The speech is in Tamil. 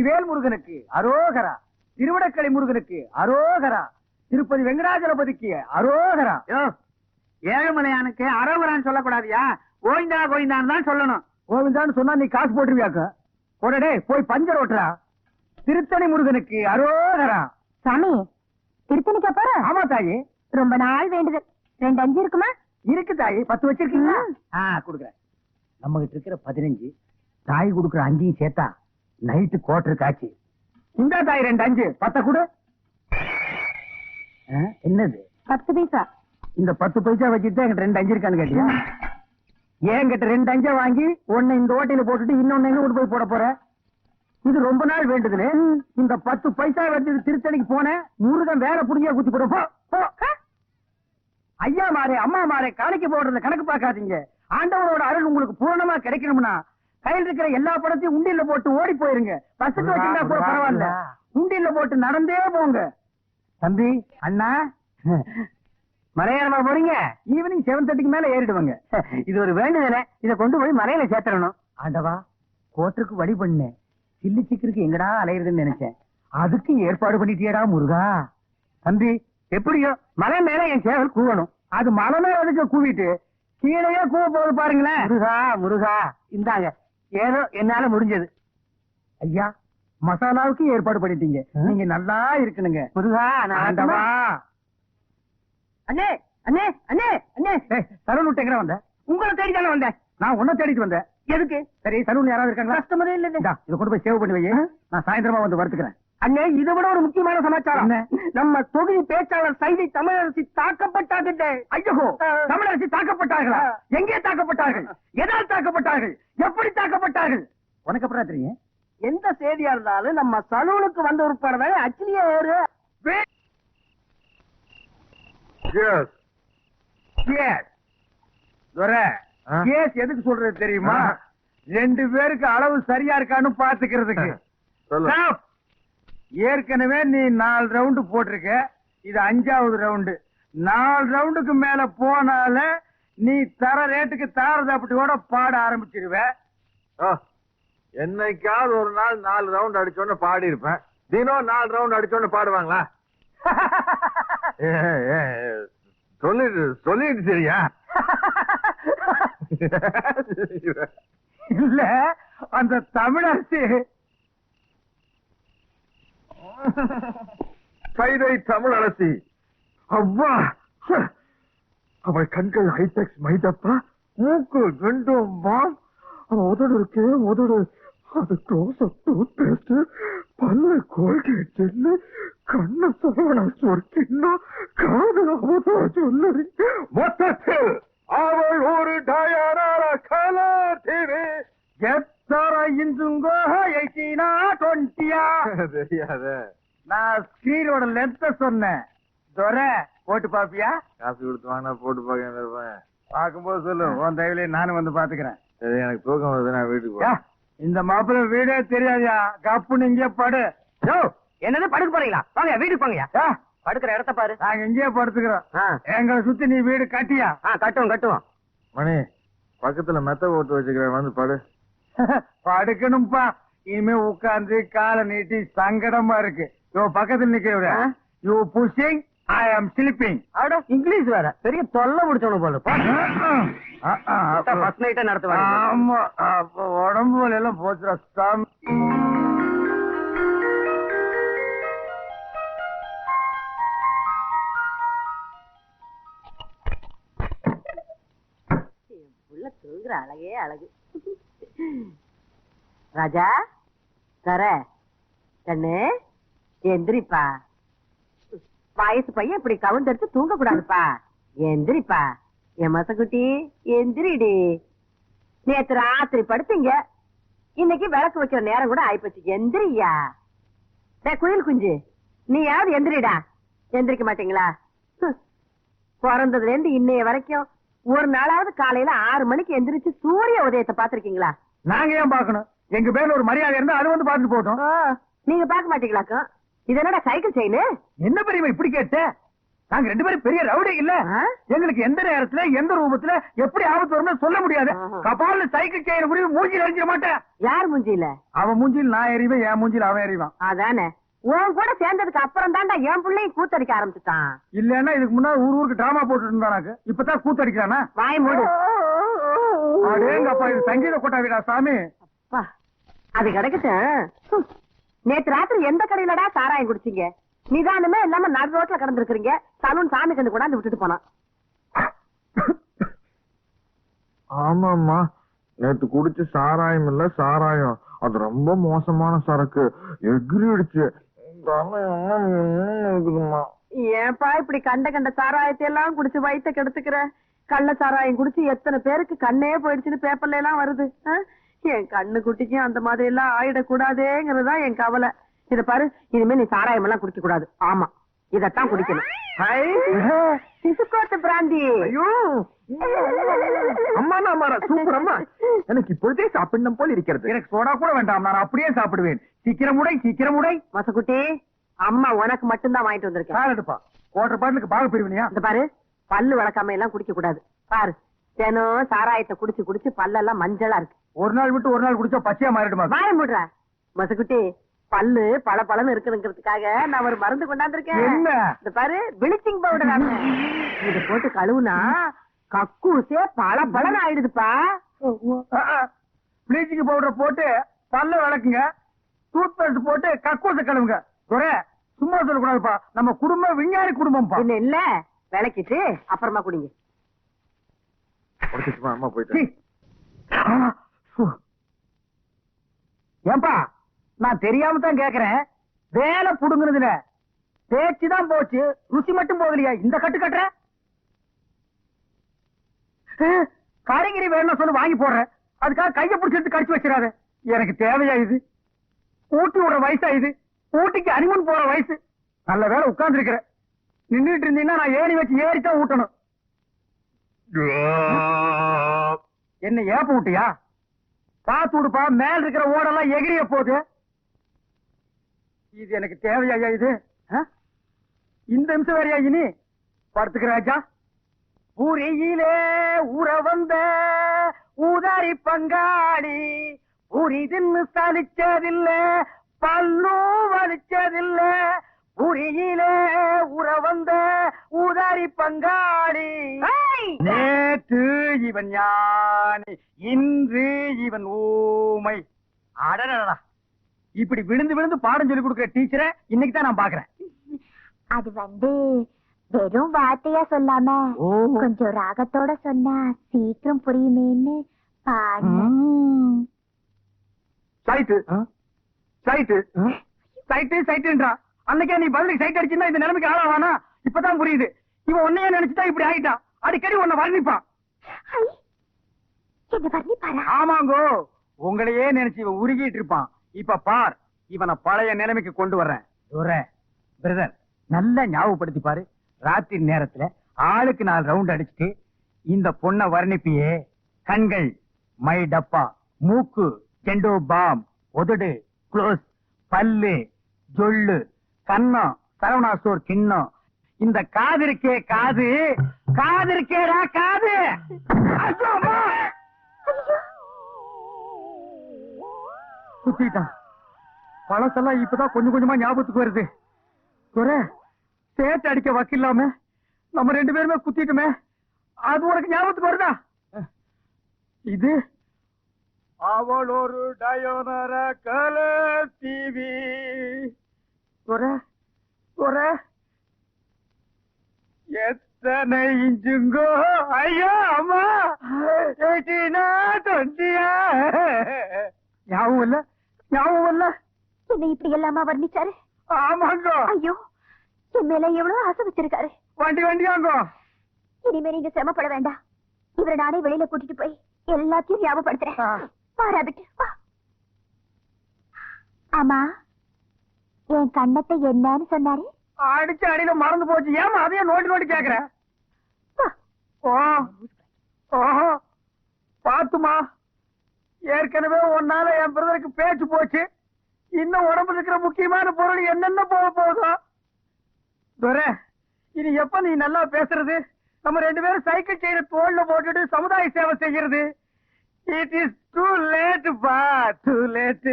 வேல் முருகனுக்கு அரோகரா, திருவிடக்கலை முருகனுக்கு அரோகரா, திருப்பதி வெங்கடாஜலபதிக்கு அரோகரா. ஏழுமலையானுக்கு அரோகரான்னு சொல்லக்கூடாதியா, கோவிந்தா கோவிந்தான்னு தான் சொல்லணும். கோவிந்தான்னு சொன்னா நீ காசு போட்டுருவியாக்க. உடனே போய் பஞ்சர் ஓட்டுறா. திருத்தணி முருகனுக்கு அரோகரா. சாமி, திருத்தணிக்கா போற? ஆமா தாயி, ரொம்ப நாள் வேண்டுதல். 2 5 இருக்குமா? இருக்கு தாயி. 10 வச்சிருக்கீங்களா? குடுக்குறேன். நம்ம கிட்ட இருக்கிற 15, தாய் குடுக்குற 5 சேர்த்தா நைட்டு கோட்டர் காட்சி. இந்த தாய் 2 5 10 கொடு. என்னது? 10 பைசா. இந்த 10 பைசா வச்சுட்டு என்கிட்ட 2 5 இருக்கான்னு கேட்டியா? என்கிட்ட 2 5 வாங்கி ஒன்னு இந்த ஓட்டையில போட்டுட்டு இன்னொன்னு எங்க கொண்டு போய் போட போற? இது ரொம்ப நாள் வேண்டுதுல. இந்த 10 பைசா வச்சு திருத்தணிக்கு போனேன், முருகன் வேற புடிங்க குத்தி போடுவோம். ஐயா மாறே அம்மா மாறே காணிக்கு போடுறத கணக்கு பார்க்காதீங்க. ஆண்டவரோட அருள் உங்களுக்கு பூரணமா கிடைக்கணும்னா கையில் இருக்கிற எல்லா படத்தையும் உண்டியல்ல போட்டு ஓடி போயிருங்க. பஸ்ஸுக்கு வச்சிருந்தா கூட பரவாயில்ல, உண்டியல்ல போட்டு நடந்தே போங்க. தம்பி, அண்ணா, மலையாளமா போறீங்க? ஈவினிங் 7:30க்கு மேல ஏறிடுவாங்க. இது ஒரு வேண்டுதல, இதை கொண்டு போய் மலையில சேர்த்தரணும். ஆண்டவா, கோட்டருக்கு வழி பண்ணு. சில்லி சிக்கருக்கு எங்கடா அலையிறதுன்னு நினைச்சேன். அதுக்கு ஏற்பாடு பண்ணிட்டியடா முருகா. தம்பி, எப்படியோ மலை மேல என் சேவல் கூவணும். அது மலை மேல அதுக்கு கூவிட்டு கீழே கூவ போகுது பாருங்களேன். முருகா முருகா, இந்தாங்க ஏதோ என்னால முடிஞ்சது. ஐயா, மசாலாவுக்கு ஏற்பாடு பண்ணிட்டீங்க. நீங்க நல்லா இருக்கணுங்க முருகா. ஆண்டவா. அண்ணே அண்ணே அண்ணே அண்ணே, சலூன் விட்டு எங்க வந்த? உங்களை தேடி தானே வந்தேன். நான் உன்னை தேடிட்டு வந்தேன். எதுக்கு? சரி, சலூன் யாராவது இருக்காங்களா? கஸ்டமரே இல்ல. இதை கொண்டு போய் சேவ் பண்ணி வை. நான் சாயந்தரமா வந்து வறுத்துக்கிறேன். அண்ணே, இதை விட ஒரு முக்கியமான சமாச்சாரம். நம்ம தொகுதி பேச்சாளர் சைதை தமிழரசி தாக்கப்பட்டார்கள். ஐயோ, தமிழரசி தாக்கப்பட்டார்களா? எங்கே தாக்கப்பட்டார்கள்? எதால் தாக்கப்பட்டார்கள்? எப்படி தாக்கப்பட்டார்கள்? உனக்கு அப்புறம் தெரியும். எந்த செய்தியா இருந்தாலும் நம்ம சலூனுக்கு வந்து உட்பட அச்சிலியே ஏறு. எதுக்கு சொல்றது தெரியுமா? 2 பேருக்கு அளவு சரியா இருக்கான்னு பாத்துக்கிறதுக்கு. ஏற்கனவே நீ 4 ரவுண்டு போட்டிருக்க, இது 5வது ரவுண்டு. 4 ரவுண்டுக்கு மேல போனால நீ தர ரேட்டுக்கு தாரதாப்பட்டியோட பாட ஆரம்பிச்சிருவ. என்னைக்காவது ஒரு நாள் 4 ரவுண்ட் அடிச்சோன்னு பாடி இருப்பேன். தினம் 4 ரவுண்ட் அடிச்சோன்னு பாடுவாங்களா? சொல்லிட்டு சரியா? இல்ல, அந்த தமிழரசி சைதை தமிழரசி. அவ்வா, அவள் கண்கள் ஹைடெக்ஸ் மைதப்பா, மூக்கு ரெண்டும் பாம், அவன் உதடு இருக்கே உதடு, அது க்ளோஸ் அப் டூத் பேஸ்ட், பல்ல கோல்கேட் ஜெல்லு, கண்ண சரவண சொற்கின்னா, காது அவதா சொல்லி, மொத்தத்தில் அவள் ஒரு டயனார கலர் டிவி. தெரியாத, நான் ஸ்கிரீனோட லென்த்த சொன்னேன். போட்டு பாப்பியா? காசு கொடுத்து வாங்கினா போட்டு பாக்க இருப்பேன். பார்க்கும்போது சொல்லு, உன் தயவுலயே நானும் வந்து பாத்துக்கிறேன். சரி, எனக்கு தூக்கம் வருது, நான் வீட்டுக்கு போறேன். இந்த மாப்பிள்ள வீடே தெரியாதியா? கப்புன்னு இங்கே படு. என்னது படுக்க போறீங்களா? வாங்க வீட்டுக்கு போங்கயா. படுக்கிற இடத்த பாரு. நாங்க இங்கேயே படுத்துக்கிறோம். எங்களை சுத்தி நீ வீடு கட்டியா? கட்டுவோம். மணி, பக்கத்துல மெத்த போட்டு வச்சுக்கிறேன், வந்து படு. படுக்கணும்பா. இனிமே உட்கார்ந்து காலை நீட்டி சங்கடமா இருக்கு. பக்கத்துல நிக்க. யூ புஷிங், ஐ ஆம் ஸ்லீப்பிங். இங்கிலீஷ் வேற பெரிய தொல்லை முடிச்சவனு போல. ஃபர்ஸ்ட் நைட்டே நடத்துவாங்க. ஆமா, உடம்பு வலி எல்லாம் போச்சுடா. தூங்குற அழகே அழகு. ராஜா, தர கண்ணு எந்திரிப்பா. வயசு பையன் இப்படி கவுண்டெடுத்து தூங்க கூடாதுப்பா. எந்திரிப்பா என் மசக்குட்டி, எந்திரிடி. நேத்து ராத்திரி படுத்தீங்க, இன்னைக்கு விளக்கு வைக்கிற நேரம் கூட ஆயிப்போச்சு. எந்திரியா குயில் குஞ்சு, நீ யாவது எந்திரிடா. எந்திரிக்க மாட்டீங்களா? பிறந்ததுல இருந்து இன்னைய வரைக்கும் ஒரு நாளாவது காலையில 6 மணிக்கு எந்திரிச்சு சூரிய உதயத்தை பாத்திருக்கீங்களா? நாங்க ஏன் பாக்கணும்? எங்க பேர்ல ஒரு மரியாதை இருந்தா அது வந்து பாத்துட்டு போட்டோம். நீங்க பாக்க மாட்டீங்களாக்கும்? இது என்னடா சைக்கிள் செயின்? என்ன பெரியமா இப்படி கேட்ட? நாங்க 2 பேரும் பெரிய ரவுடி இல்ல. எங்களுக்கு எந்த நேரத்துல எந்த ரூபத்துல எப்படி ஆபத்து வரும்னு சொல்ல முடியாது. கபால்ல சைக்கிள் செய்யற முடிவு மூஞ்சில எறிஞ்சிட மாட்டேன். யார் மூஞ்சியில? அவன் மூஞ்சில் நான் எறிவேன், என் மூஞ்சில் அவன் எறிவான். அதானே, உன் கூட சேர்ந்ததுக்கு அப்புறம் தான்டா என் பிள்ளையும் கூத்தடிக்க ஆரம்பிச்சுட்டான். இல்லன்னா இதுக்கு முன்னாடி ஊருக்கு டிராமா போட்டு இருந்தானாக்கு, இப்பதான் கூத்தடிக்கிறானா? வாய் மூடு. அடேங்கப்பா, இது சங்கீத கொட்டாவிடா சாமி. அப்பா, அது கிடைக்கட்டும். நேத்து ராத்திரி எந்த கடையிலடா சாராயம் குடிச்சீங்க? நிதானமே இல்லாம நடு ரோட்ல கடந்திருக்கிறீங்க. சலூன் சாமி கண்டு கொண்டாந்து விட்டுட்டு போனான். ஆமாம்மா, நேத்து குடிச்ச சாராயம் இல்ல சாராயம், அது ரொம்ப மோசமான சரக்கு, எகிரி அடிச்சு இருக்குதுமா. ஏன்பா இப்படி கண்ட கண்ட சாராயத்தை எல்லாம் குடிச்சு வயித்த கெடுத்துக்கிற? கள்ள சாராயம் குடிச்சு எத்தனை பேருக்கு கண்ணே போயிடுச்சுன்னு பேப்பர்ல எல்லாம் வருது. என் கண்ணு குட்டிக்கும் அந்த மாதிரி எல்லாம் ஆயிடக்கூடாதேங்கிறதுதான் என் கவலை. இத பாரு, இனிமே நீ சாராயம் எல்லாம் குடிக்க கூடாது. ஆமா, இதத்தான் குடிக்கணும். சிசுக்கோட்டு பிராந்தி. ஐயோ அம்மா, சூப்பர் அம்மா, எனக்கு இப்பொழுதே சாப்பிடணும் போல் இருக்கிறது. எனக்கு சோடா கூட வேண்டாம், நான் அப்படியே சாப்பிடுவேன். சீக்கிரம் உடை, சீக்கிரம் உடை. மசக்குட்டி, அம்மா உனக்கு மட்டும்தான் வாங்கிட்டு வந்திருக்கேன். சார் எடுப்பா, குவார்டர் பாட்டிலுக்கு பாக பிரிவினியா? இந்த பாரு, பல்லு வளர்க்காம எல்லாம் குடிக்க கூடாது. பாரு, தினம் சாராயத்தை குடிச்சு குடிச்சு பல்லெல்லாம் மஞ்சளா இருக்கு. ஒரு நாள் விட்டு ஒரு நாள் குடிச்சா பச்சையா மாறிடுமா? வாய மூடுற மசக்குட்டி. பல்லு பல பலன்னு இருக்குங்கிறதுக்காக நான் ஒரு மருந்து கொண்டாந்துருக்கேன். என்ன? இந்த பாரு, பிளீச்சிங் பவுடர். இத போட்டு கழுவுனா கக்கூசே பல பலன் ஆயிடுதுப்பா. பிளீச்சிங் பவுடர் போட்டு பல்ல விளக்குங்க, டூத் பேஸ்ட் போட்டு கக்கூச கழுவுங்க. ஒரே சும்மா சொல்லக்கூடாதுப்பா, நம்ம குடும்பம் விஞ்ஞானி குடும்பம். என்ன இல்ல, விளக்கிட்டு அப்புறமா குடிங்க. அம்மா போயிட்டு. ஏன்பா, நான் தெரியாம தான் கேக்குறேன். வேலை புடுங்குறதுல பேச்சுதான் போச்சு, ருசி மட்டும் போகலையா? இந்த கட்டு கட்டுற காய்கறி வேணும் சொல்லு, வாங்கி போடுறேன். அதுக்காக கையை பிடிச்சிட்டு கடிச்சு வச்சிடாத. எனக்கு தேவையா இது? ஊட்டி விடுற வயசா இது? ஊட்டிக்கு அனிமன் போற வயசு. நல்ல வேலை உட்கார்ந்து இருக்கிற. நின்றுட்டு இருந்தீங்கன்னா நான் ஏறி வச்சு ஏறித்தான் ஊட்டணும். என்ன ஏப்ப விட்டியா? பாத்து விடுப்பா, மேல இருக்கிற ஓடெல்லாம் எகிரிய போகுது. இது எனக்கு தேவையா இது? இந்த நிமிஷம் வேறையா இனி? படுத்துக்கிற ராஜா. பூரியிலே ஊற வந்த ஊதாரி பங்காளி, பூரி தின்னு சலிச்சதில்ல, பல்லும் வலிச்சதில்ல. பூரியிலே ஊற வந்த ஊதாரி பங்காளி, நேற்று இவன் ஞானி, இன்று இவன் ஊமை. அடடா, இப்படி விழுந்து விழுந்து பாடம் சொல்லி கொடுக்கிற டீச்சரை இன்னைக்கு தான் நான் பாக்குறேன். அது வெறும் வார்த்தையா சொல்லாம கொஞ்சம் ராகத்தோட சொன்னா சீக்கிரம் புரியுமேன்னு சைட்டு சைட்டு சைட்டு சைட்டுன்றா. அன்னைக்கே நீ பதிலுக்கு சைட் அடிச்சுன்னா இந்த நிலைமைக்கு ஆளாவானா? இப்பதான் புரியுது. இவன் உன்னையே நினைச்சுதான் இப்படி ஆகிட்டா. அடிக்கடி உன்னை வர்ணிப்பான். ஆமாங்கோ, உங்களையே நினைச்சு இவன் உருகிட்டு இருப்பான். இப்ப பார், இவனை பழைய நிலைமைக்கு கொண்டு வர்றேன். பிரதர், நல்லா ஞாபகப்படுத்தி பாரு. ராத்திரி நேரத்துல ஆளுக்கு 4 ரவுண்ட் அடிச்சுட்டு இந்த பொண்ணை வர்ணிப்பியே. கண்கள் மை டப்பா, மூக்கு கெண்டோ பாம், உதடு க்ளோஸ், பல்லு ஜொல்லு, கண்ணம் சரவணா ஸ்டோர் கிண்ணம். இந்த காது இருக்கே காது, காது இருக்கேடா காது. குத்திட்டான். பழசெல்லாம் இப்பதான் கொஞ்சம் கொஞ்சமா ஞாபகத்துக்கு வருது. சேட்டு அடிக்க வக்கில்லாம நம்ம 2 பேருமே குத்திட்டுமே, அது உனக்கு ஞாபகத்துக்கு வருதா? இது அவள் ஒரு டயோனர கல டிவி. எத்தனை இஞ்சுங்கோ? ஐயோ அம்மா, 20 ஞாபகம் இல்ல, ஞாபகம் இல்ல. என்ன இப்படி எல்லாமா வர்ணிச்சாரு? ஆமாங்க. ஐயோ, என் மேல எவ்வளவு ஆசை வச்சிருக்காரு. வண்டியாங்கோ. இனிமே நீங்க சிரமப்பட வேண்டாம். இவரை நானே வெளியில கூட்டிட்டு போய் எல்லாத்தையும் ஞாபகப்படுத்துறேன். பாராபிட்டு வா. ஆமா, என் கண்ணத்தை என்னன்னு சொன்னாரு? அடிச்ச அடியில மறந்து போச்சு. ஏமா அதையே நோண்டி நோண்டி கேக்குற? ஓஹோ, பாத்துமா, ஏற்கனவே ஒன்னால என் பிரதருக்கு பேச்சு போச்சு. இன்னும் உடம்புல இருக்கிற முக்கியமான பொருள் என்னென்ன போக போகுதோ. இனி எப்ப நீ நல்லா பேசுறது? நம்ம 2 பேரும் சைக்கிள் செயின தோல்ல போட்டுட்டு சமுதாய சேவை செய்யறது. இட் இஸ் டூ லேட் பா, டூ லேட்.